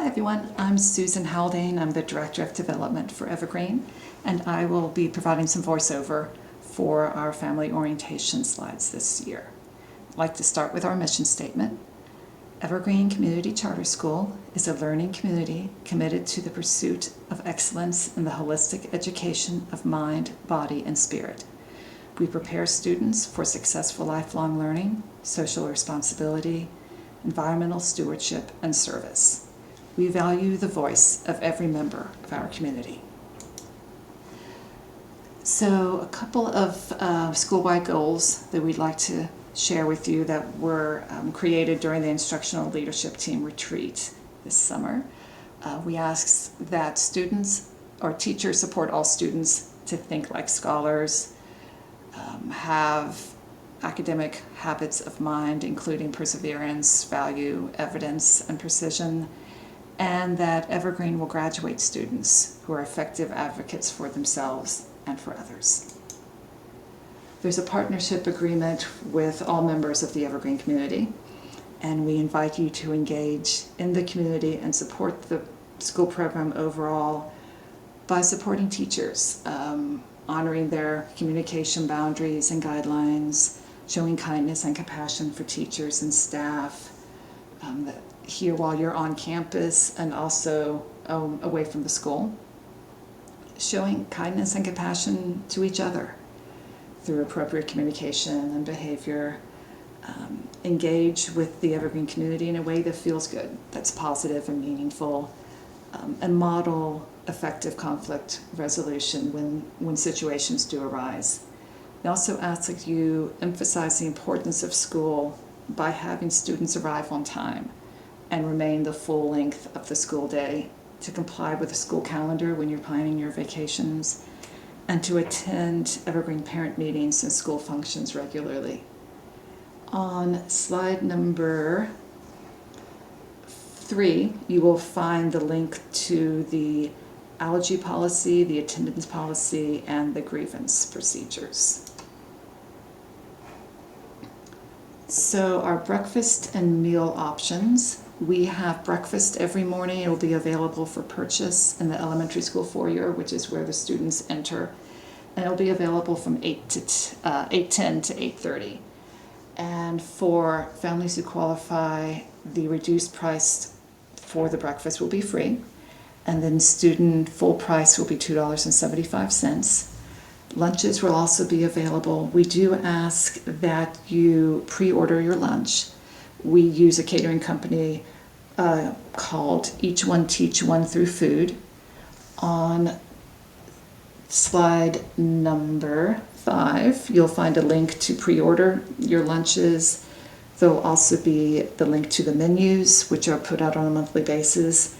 Hi everyone, I'm Susan Haldane. I'm the Director of Development for Evergreen, and I will be providing some voiceover for our family orientation slides this year. I'd like to start with our mission statement. Evergreen Community Charter School is a learning community committed to the pursuit of excellence in the holistic education of mind, body, and spirit. We prepare students for successful lifelong learning, social responsibility, environmental stewardship, and service. We value the voice of every member of our community. So a couple of school-wide goals that we'd like to share with you that were created during the Instructional Leadership Team retreat this summer. We ask that students or teachers support all students to think like scholars, have academic habits of mind, including perseverance, value, evidence, and precision, and that Evergreen will graduate students who are effective advocates for themselves and for others. There's a partnership agreement with all members of the Evergreen community, and we invite you to engage in the community and support the school program overall by supporting teachers, honoring their communication boundaries and guidelines, showing kindness and compassion for teachers and staff, here while you're on campus and also away from the school, showing kindness and compassion to each other through appropriate communication and behavior. Engage with the Evergreen community in a way that feels good, that's positive and meaningful, and model effective conflict resolution when situations do arise. We also ask that you emphasize the importance of school by having students arrive on time and remain the full length of the school day, to comply with the school calendar when you're planning your vacations, and to attend Evergreen parent meetings and school functions regularly. On slide number 3, you will find the link to the allergy policy, the attendance policy, and the grievance procedures. So our breakfast and meal options. We have breakfast every morning. It will be available for purchase in the elementary school foyer, which is where the students enter. And it will be available from 8:10 to 8:30. And for families who qualify, the reduced price for the breakfast will be free. And then student full price will be $2.75. Lunches will also be available. We do ask that you pre-order your lunch. We use a catering company called Each One Teach One Through Food. On slide number 5, you'll find a link to pre-order your lunches. There will also be the link to the menus, which are put out on a monthly basis.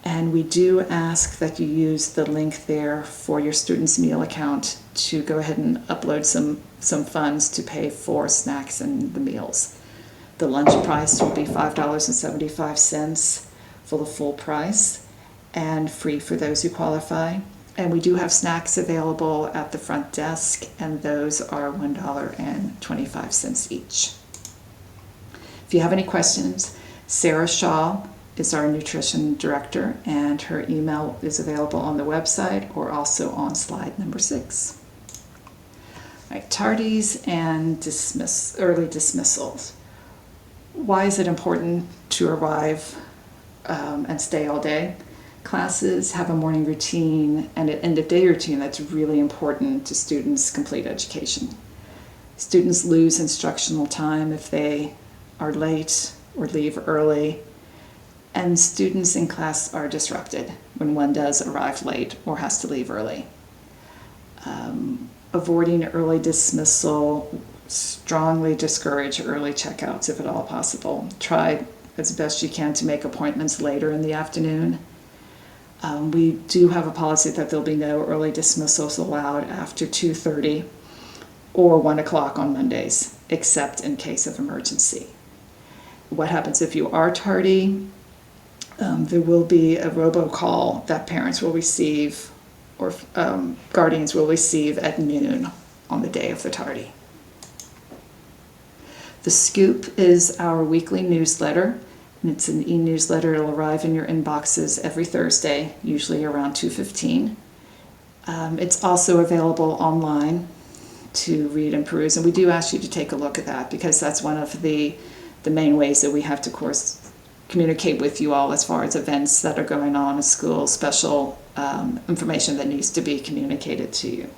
And we do ask that you use the link there for your student's meal account to go ahead and upload some funds to pay for snacks and the meals. The lunch price will be $5.75 for the full price and free for those who qualify. And we do have snacks available at the front desk, and those are $1.25 each. If you have any questions, Sarah Shaw is our nutrition director, and her email is available on the website or also on slide number 6. All right, tardies and early dismissals. Why is it important to arrive and stay all day? Classes have a morning routine and an end-of-day routine that's really important to students' complete education. Students lose instructional time if they are late or leave early, and students in class are disrupted when one does arrive late or has to leave early. Avoiding early dismissal, strongly discourage early checkouts if at all possible. Try as best you can to make appointments later in the afternoon. We do have a policy that there'll be no early dismissals allowed after 2:30 or 1 o'clock on Mondays, except in case of emergency. What happens if you are tardy? There will be a robocall that parents will receive or guardians will receive at noon on the day of the tardy. The Scoop is our weekly newsletter And it's an e-newsletter. It'll arrive in your inboxes every Thursday, usually around 2:15. It's also available online to read and peruse, and we do ask you to take a look at that because that's one of the main ways that we have to, of course, communicate with you all as far as events that are going on at school, special information that needs to be communicated to you.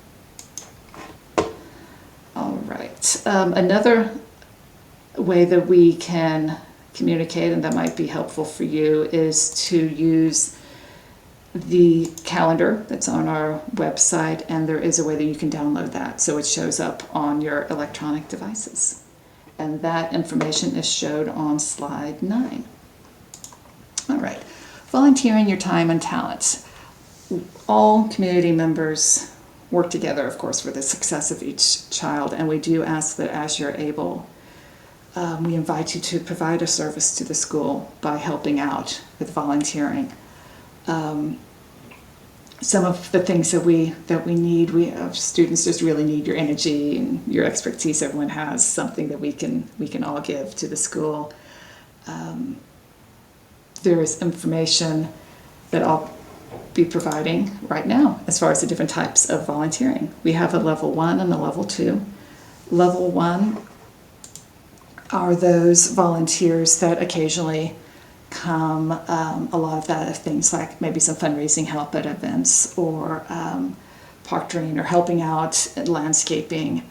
All right. Another way that we can communicate, and that might be helpful for you, is to use the calendar that's on our website, and there is a way that you can download that so it shows up on your electronic devices. And that information is showed on slide 9. All right, volunteering your time and talents. All community members work together, of course, for the success of each child, and we do ask that as you're able, we invite you to provide a service to the school by helping out with volunteering. Some of the things that we need, students just really need your energy and your expertise. Everyone has something that we can all give to the school. There is information that I'll be providing right now as far as the different types of volunteering. We have a level 1 and a level 2. Level 1 are those volunteers that occasionally come, a lot of that are things like maybe some fundraising help at events or proctoring or helping out at landscaping.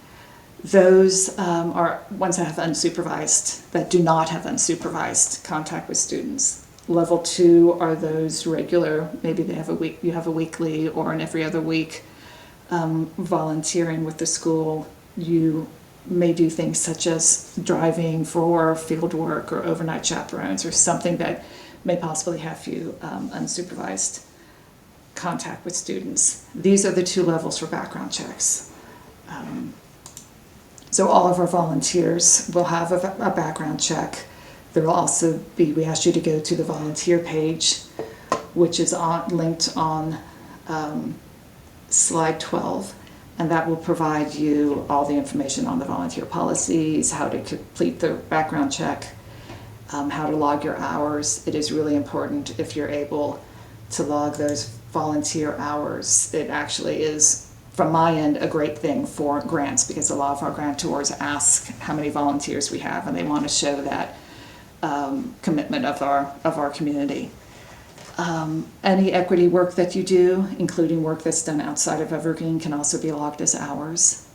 Those are ones that have unsupervised, that do not have unsupervised contact with students. Level 2 are those regular, maybe they have you have a weekly or an every other week volunteering with the school. You may do things such as driving for field work or overnight chaperones or something that may possibly have you unsupervised contact with students. These are the 2 levels for background checks. So all of our volunteers will have a background check. There will also be, we ask you to go to the volunteer page, which is linked on slide 12. And that will provide you all the information on the volunteer policies, how to complete the background check, how to log your hours. It is really important if you're able to log those volunteer hours. It actually is, from my end, a great thing for grants because a lot of our grantors ask how many volunteers we have, and they want to show that commitment of our community. Any equity work that you do, including work that's done outside of Evergreen, can also be logged as hours.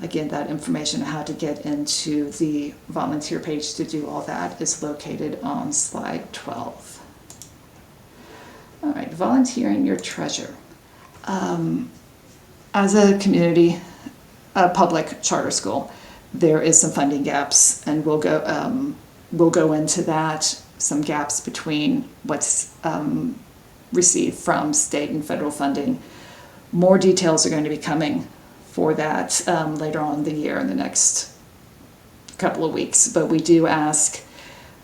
Again, that information on how to get into the volunteer page to do all that is located on slide 12. All right, volunteering your treasure. As a community, a public charter school, there is some funding gaps, and we'll go into that. Some gaps between what's received from state and federal funding. More details are going to be coming for that later on in the year, in the next couple of weeks. But we do ask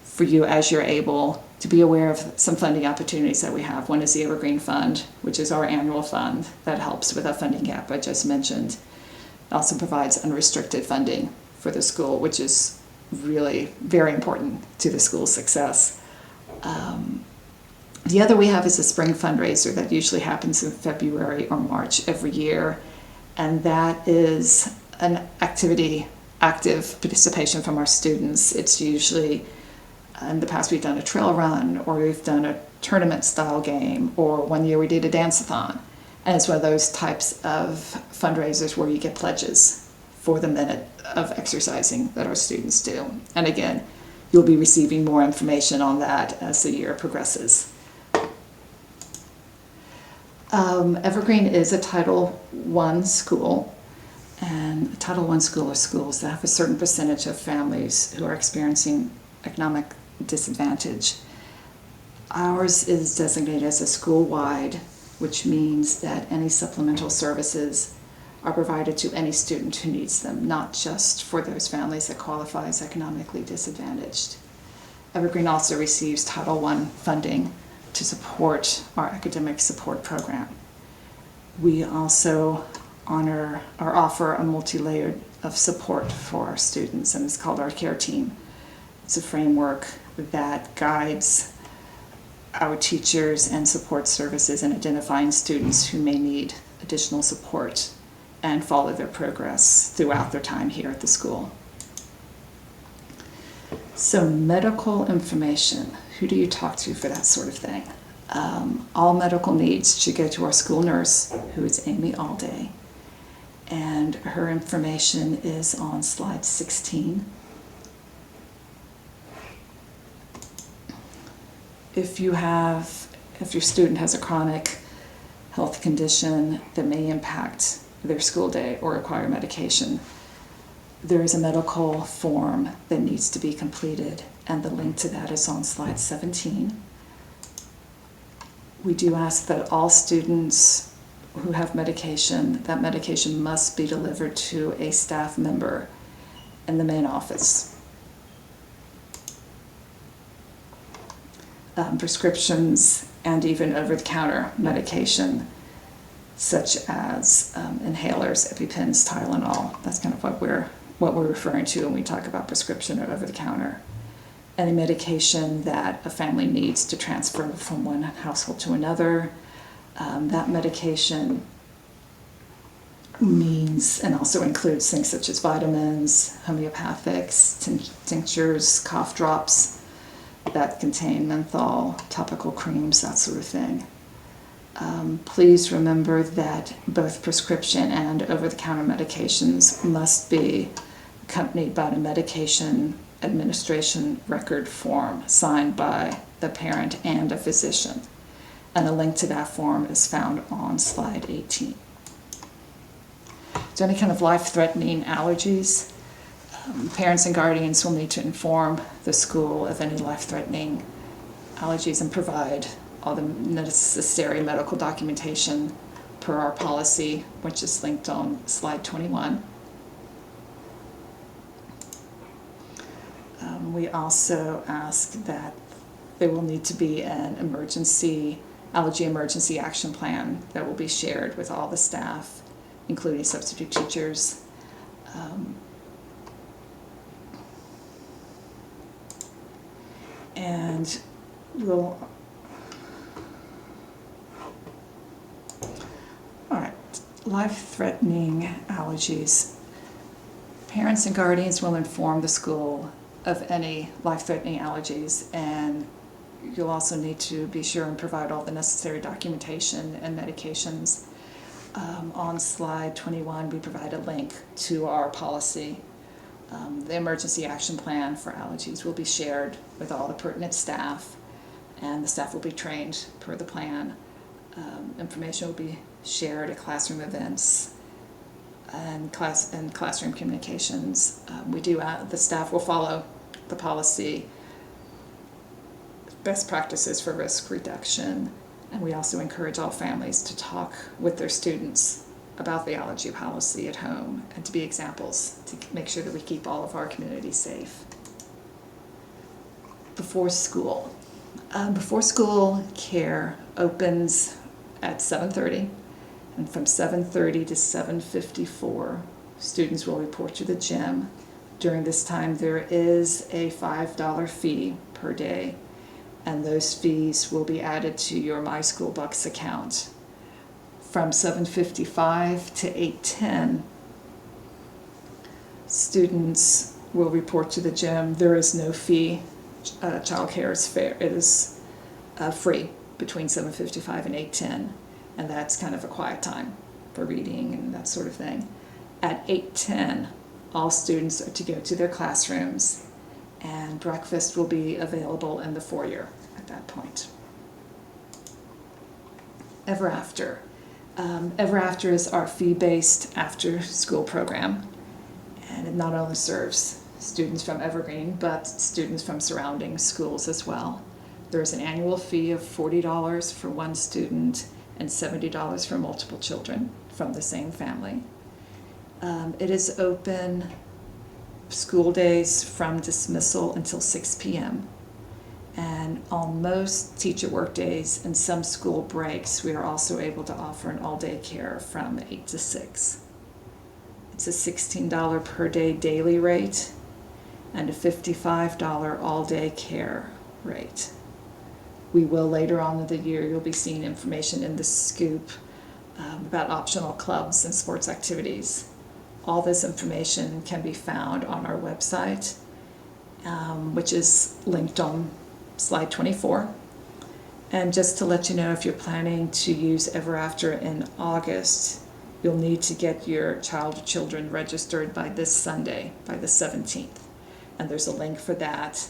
for you, as you're able, to be aware of some funding opportunities that we have. One is the Evergreen Fund, which is our annual fund that helps with that funding gap I just mentioned. It also provides unrestricted funding for the school, which is really very important to the school's success. The other we have is a spring fundraiser that usually happens in February or March every year, and that is an active participation from our students. It's usually, in the past we've done a trail run, or we've done a tournament style game, or one year we did a dance-a-thon. And it's one of those types of fundraisers where you get pledges for the minute of exercising that our students do. And again, you'll be receiving more information on that as the year progresses. Evergreen is a Title I school, and a Title I school are schools that have a certain percentage of families who are experiencing economic disadvantage. Ours is designated as a school-wide, which means that any supplemental services are provided to any student who needs them, not just for those families that qualify as economically disadvantaged. Evergreen also receives Title I funding to support our academic support program. We also offer a multi-layered of support for our students, and it's called our care team. It's a framework that guides our teachers and support services in identifying students who may need additional support and follow their progress throughout their time here at the school. So medical information, who do you talk to for that sort of thing? All medical needs should go to our school nurse, who is Amy Allday, and her information is on slide 16. If your student has a chronic health condition that may impact their school day or require medication, there is a medical form that needs to be completed, and the link to that is on slide 17. We do ask that all students who have medication, that medication must be delivered to a staff member in the main office. Prescriptions and even over-the-counter medication, such as inhalers, EpiPens, Tylenol. That's kind of what we're referring to when we talk about prescription or over-the-counter. Any medication that a family needs to transfer from one household to another, that medication means and also includes things such as vitamins, homeopathics, tinctures, cough drops that contain menthol, topical creams, that sort of thing. Please remember that both prescription and over-the-counter medications must be accompanied by a medication administration record form signed by the parent and a physician. And a link to that form is found on slide 18. So any kind of life-threatening allergies, parents and guardians will need to inform the school of any life-threatening allergies and provide all the necessary medical documentation per our policy, which is linked on slide 21. We also ask that there will need to be an allergy emergency action plan that will be shared with all the staff, including substitute teachers. And we'll, all right, life-threatening allergies. Parents and guardians will inform the school of any life-threatening allergies, and you'll also need to be sure and provide all the necessary documentation and medications. On slide 21, we provide a link to our policy. The emergency action plan for allergies will be shared with all the pertinent staff, and the staff will be trained per the plan. Information will be shared at classroom events and classroom communications. The staff will follow the policy, best practices for risk reduction, and we also encourage all families to talk with their students about the allergy policy at home and to be examples to make sure that we keep all of our community safe. Before school. Before school care opens at 7:30, and from 7:30 to 7:54, students will report to the gym. During this time, there is a $5 fee per day, and those fees will be added to your My School Bucks account. From 7:55 to 8:10, students will report to the gym. There is no fee. Childcare is fair. It is free between 7:55 and 8:10, and that's kind of a quiet time for reading and that sort of thing. At 8:10, all students are to go to their classrooms, and breakfast will be available in the foyer at that point. Ever After. Ever After is our fee-based after-school program, and it not only serves students from Evergreen, but students from surrounding schools as well. There is an annual fee of $40 for one student and $70 for multiple children from the same family. It is open school days from dismissal until 6 p.m. And on most teacher work days and some school breaks, we are also able to offer an all-day care from 8 to 6. It's a $16 per day daily rate, and a $55 all-day care rate. We will later on in the year, you'll be seeing information in the scoop about optional clubs and sports activities. All this information can be found on our website, which is linked on slide 24. And just to let you know, if you're planning to use Ever After in August, you'll need to get your child or children registered by this Sunday, by the 17th. And there's a link for that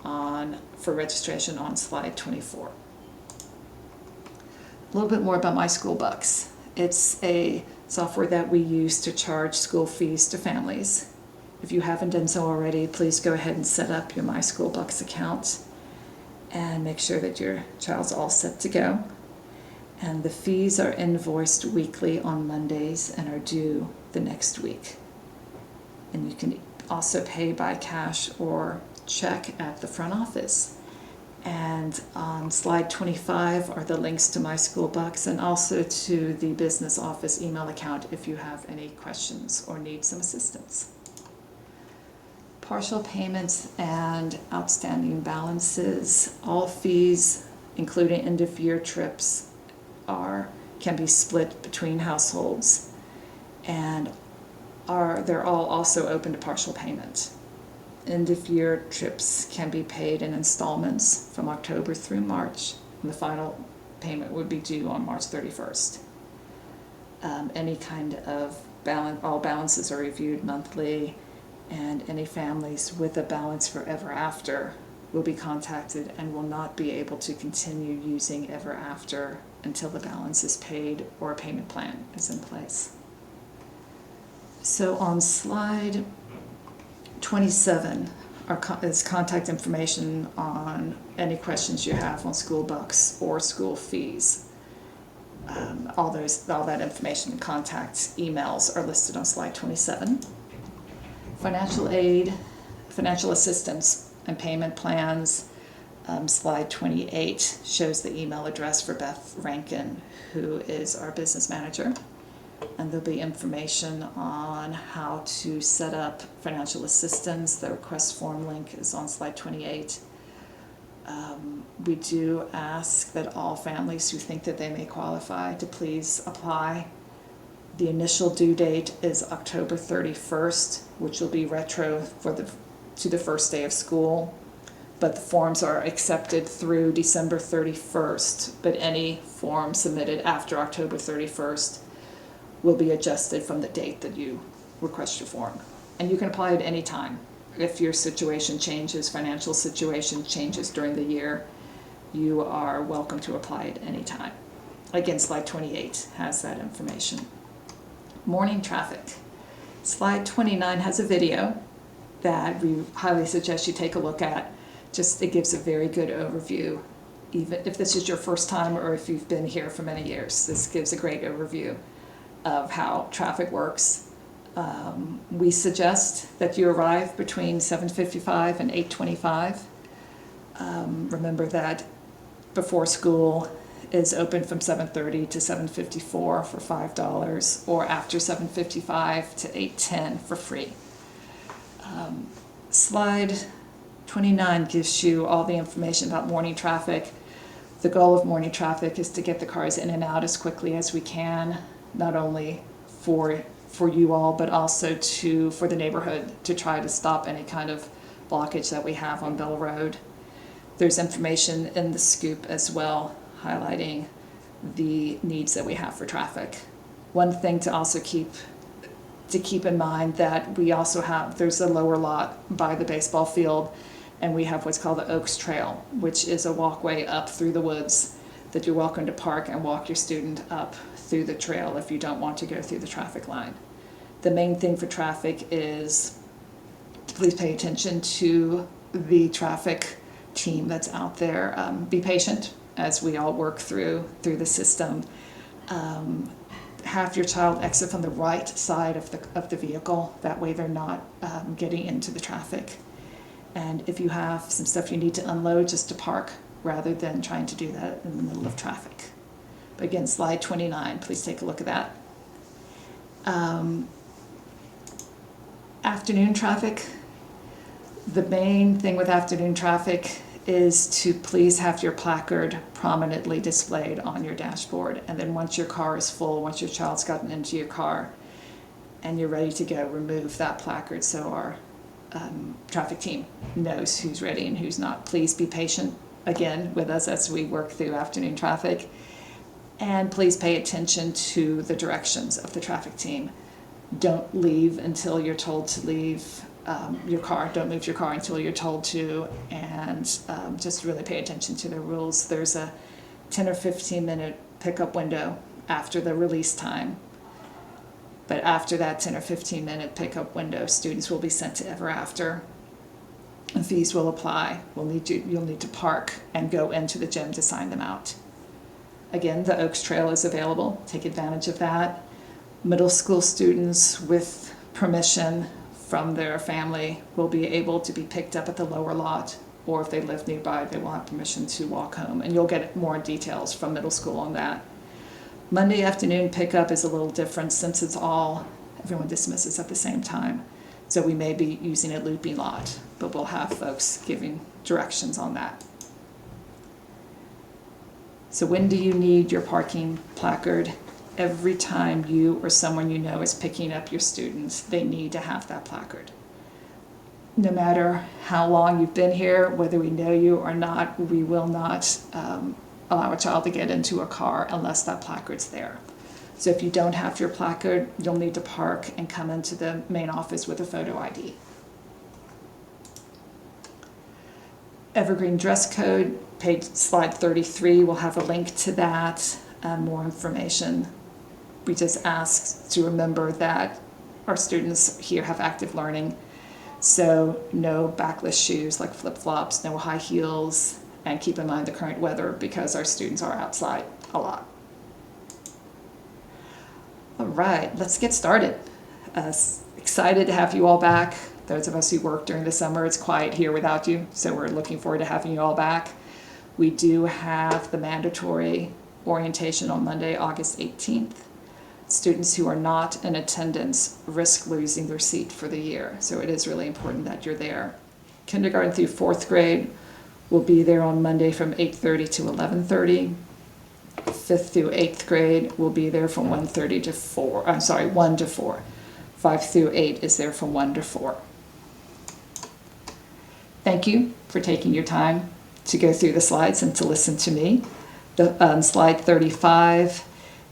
for registration on slide 24. A little bit more about My School Bucks. It's a software that we use to charge school fees to families. If you haven't done so already, please go ahead and set up your My School Bucks account and make sure that your child's all set to go. And the fees are invoiced weekly on Mondays and are due the next week. And you can also pay by cash or check at the front office. And on slide 25 are the links to My School Bucks and also to the business office email account if you have any questions or need some assistance. Partial payments and outstanding balances. All fees, including end-of-year trips, can be split between households, and they're all also open to partial payment. End-of-year trips can be paid in installments from October through March, and the final payment would be due on March 31st. Any kind of all balances are reviewed monthly, and any families with a balance for Ever After will be contacted and will not be able to continue using Ever After until the balance is paid or a payment plan is in place. So on slide 27 is contact information on any questions you have on school bucks or school fees. All that information, contact emails are listed on slide 27. Financial aid, financial assistance, and payment plans. Slide 28 shows the email address for Beth Rankin, who is our business manager. And there'll be information on how to set up financial assistance. The request form link is on slide 28. We do ask that all families who think that they may qualify to please apply. The initial due date is October 31st, which will be retro to the first day of school. But the forms are accepted through December 31st, but any form submitted after October 31st will be adjusted from the date that you request your form. And you can apply at any time. If your situation changes, financial situation changes during the year, you are welcome to apply at any time. Again, slide 28 has that information. Morning traffic. Slide 29 has a video that we highly suggest you take a look at. It gives a very good overview, even if this is your first time or if you've been here for many years. This gives a great overview of how traffic works. We suggest that you arrive between 7:55 and 8:25. Remember that before school is open from 7:30 to 7:54 for $5, or after 7:55 to 8:10 for free. Slide 29 gives you all the information about morning traffic. The goal of morning traffic is to get the cars in and out as quickly as we can, not only for you all, but also for the neighborhood, to try to stop any kind of blockage that we have on Bell Road. There's information in the scoop as well, highlighting the needs that we have for traffic. One thing to also keep in mind that there's a lower lot by the baseball field, and we have what's called the Oaks Trail, which is a walkway up through the woods that you're welcome to park and walk your student up through the trail if you don't want to go through the traffic line. The main thing for traffic is please pay attention to the traffic team that's out there. Be patient as we all work through the system. Have your child exit from the right side of the vehicle. That way they're not getting into the traffic. And if you have some stuff you need to unload, just to park rather than trying to do that in the middle of traffic. But again, slide 29, please take a look at that. Afternoon traffic. The main thing with afternoon traffic is to please have your placard prominently displayed on your dashboard. And then once your car is full, once your child's gotten into your car and you're ready to go, remove that placard so our traffic team knows who's ready and who's not. Please be patient again with us as we work through afternoon traffic. And please pay attention to the directions of the traffic team. Don't leave until you're told to leave your car. Don't move your car until you're told to, and just really pay attention to the rules. There's a 10 or 15 minute pickup window after the release time. But after that 10 or 15 minute pickup window, students will be sent to ever after. And fees will apply. You'll need to park and go into the gym to sign them out. Again, the Oaks Trail is available. Take advantage of that. Middle school students with permission from their family will be able to be picked up at the lower lot, or if they live nearby, they will have permission to walk home. And you'll get more details from middle school on that. Monday afternoon pickup is a little different since everyone dismisses at the same time. So we may be using a looping lot, but we'll have folks giving directions on that. So when do you need your parking placard? Every time you or someone you know is picking up your students, they need to have that placard. No matter how long you've been here, whether we know you or not, we will not allow a child to get into a car unless that placard's there. So if you don't have your placard, you'll need to park and come into the main office with a photo ID. Evergreen dress code, slide 33 will have a link to that and more information. We just ask to remember that our students here have active learning, so no backless shoes like flip-flops, no high heels, and keep in mind the current weather because our students are outside a lot. All right, let's get started. Excited to have you all back. Those of us who work during the summer, it's quiet here without you, so we're looking forward to having you all back. We do have the mandatory orientation on Monday, August 18th. Students who are not in attendance risk losing their seat for the year, so it is really important that you're there. Kindergarten through 4th grade will be there on Monday from 8:30 to 11:30. 5th through 8th grade will be there from 1 to 4. 5 through 8 is there from 1 to 4. Thank you for taking your time to go through the slides and to listen to me. Slide 35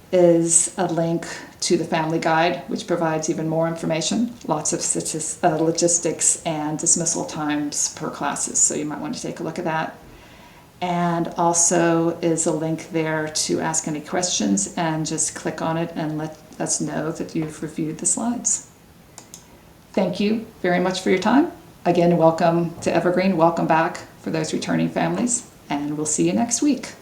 is a link to the family guide, which provides even more information, lots of logistics and dismissal times per classes, so you might want to take a look at that. And also is a link there to ask any questions, and just click on it and let us know that you've reviewed the slides. Thank you very much for your time. Again, welcome to Evergreen, welcome back for those returning families, and we'll see you next week.